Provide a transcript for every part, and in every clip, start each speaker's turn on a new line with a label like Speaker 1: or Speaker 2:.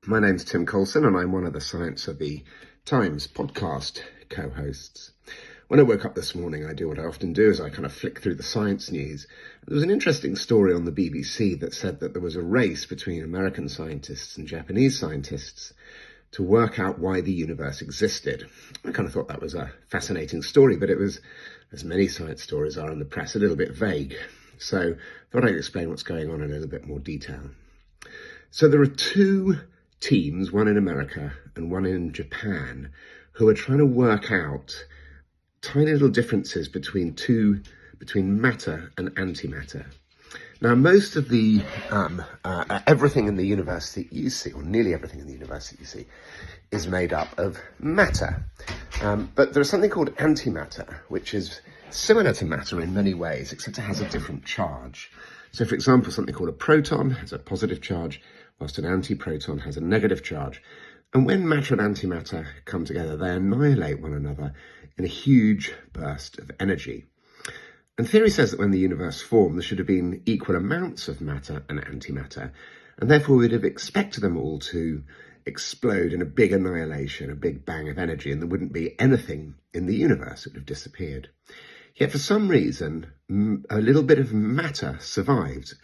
Speaker 1: My name's Tim Colson and I'm one of the Science of the Times podcast co-hosts. When I woke up this morning, I do what I often do, is I kind of flick through the science news. There was an interesting story on the BBC that said that there was a race between American scientists and Japanese scientists to work out why the universe existed. I kind of thought that was a fascinating story, but it was, as many science stories are in the press, a little bit vague. So I thought I'd explain what's going on in a little bit more detail. So there are two teams, one in America and one in Japan, who are trying to work out tiny little differences between matter and antimatter. Now, most of the everything in the universe that you see, or nearly everything in the universe that you see, is made up of matter. But there's something called antimatter, which is similar to matter in many ways, except it has a different charge. So, for example, something called a proton has a positive charge, whilst an antiproton has a negative charge. And when matter and antimatter come together, they annihilate one another in a huge burst of energy. And theory says that when the universe formed, there should have been equal amounts of matter and antimatter, and therefore we'd have expected them all to explode in a big annihilation, a big bang of energy, and there wouldn't be anything in the universe. It would have disappeared. Yet for some reason, a little bit of matter survived.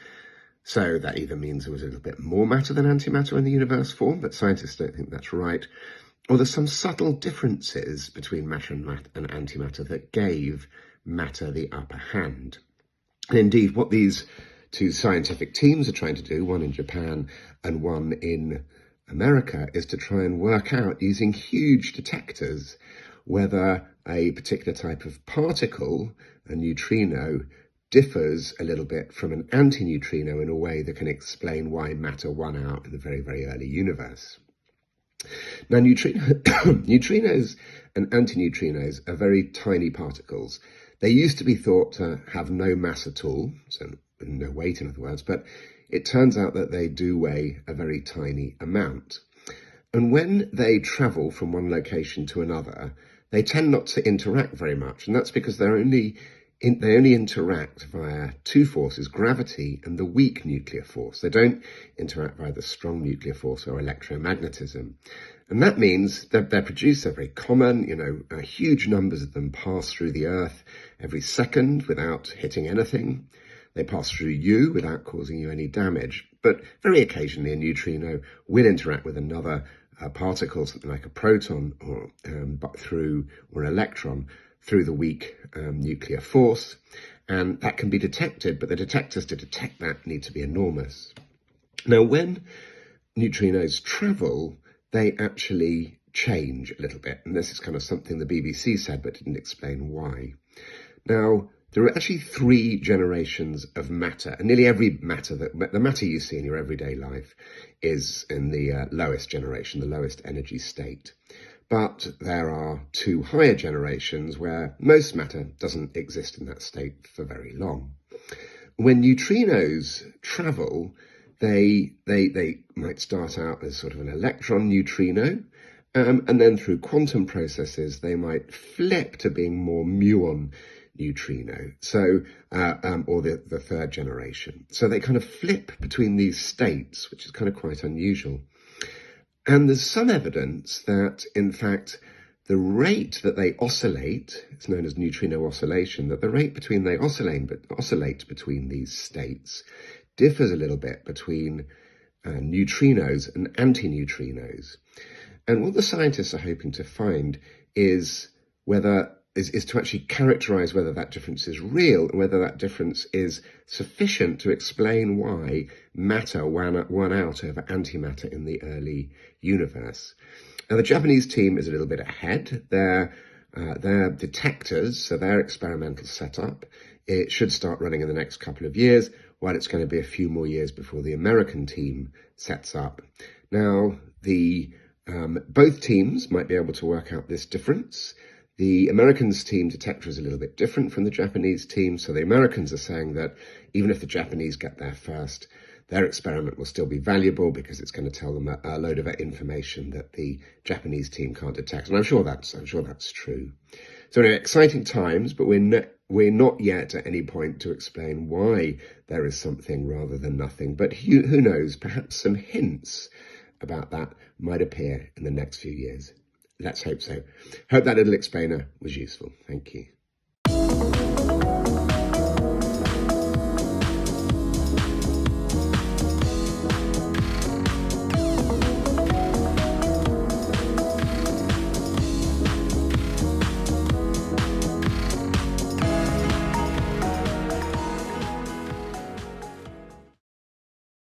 Speaker 1: So that either means there was a little bit more matter than antimatter when the universe formed, but scientists don't think that's right. Or there's some subtle differences between matter and antimatter that gave matter the upper hand. And indeed, what these two scientific teams are trying to do, one in Japan and one in America, is to try and work out, using huge detectors, whether a particular type of particle, a neutrino, differs a little bit from an antineutrino in a way that can explain why matter won out in the very, very early universe. Now, neutrinos and antineutrinos are very tiny particles. They used to be thought to have no mass at all, so no weight in other words, but it turns out that they do weigh a very tiny amount. And when they travel from one location to another, they tend not to interact very much, and that's because they only interact via two forces, gravity and the weak nuclear force. They don't interact via the strong nuclear force or electromagnetism. And that means that they're produced, they're very common, huge numbers of them pass through the Earth every second without hitting anything. They pass through you without causing you any damage. But very occasionally a neutrino will interact with another particle, something like a proton or an electron, through the weak nuclear force, and that can be detected, but the detectors to detect that need to be enormous. Now, when neutrinos travel, they actually change a little bit, and this is kind of something the BBC said but didn't explain why. Now, there are actually three generations of matter, and nearly every matter, the matter you see in your everyday life, is in the lowest generation, the lowest energy state. But there are two higher generations where most matter doesn't exist in that state for very long. When neutrinos travel, they might start out as sort of an electron neutrino, and then through quantum processes, they might flip to being more muon neutrino, or the third generation. So they kind of flip between these states, which is kind of quite unusual. And there's some evidence that, in fact, the rate that they oscillate, it's known as neutrino oscillation, that the rate between they oscillate between these states differs a little bit between neutrinos and antineutrinos. And what the scientists are hoping to find is to actually characterize whether that difference is real and whether that difference is sufficient to explain why matter won out over antimatter in the early universe. Now, the Japanese team is a little bit ahead. Their detectors, so their experimental setup, it should start running in the next couple of years, while it's going to be a few more years before the American team sets up. Now, both teams might be able to work out this difference. The Americans' team detector is a little bit different from the Japanese team. So the Americans are saying that even if the Japanese get there first, their experiment will still be valuable because it's going to tell them a load of information that the Japanese team can't detect. And I'm sure that's true. So anyway, exciting times, but we're not yet at any point to explain why there is something rather than nothing. But who knows, perhaps some hints about that might appear in the next few years. Let's hope so. Hope that little explainer was useful. Thank you.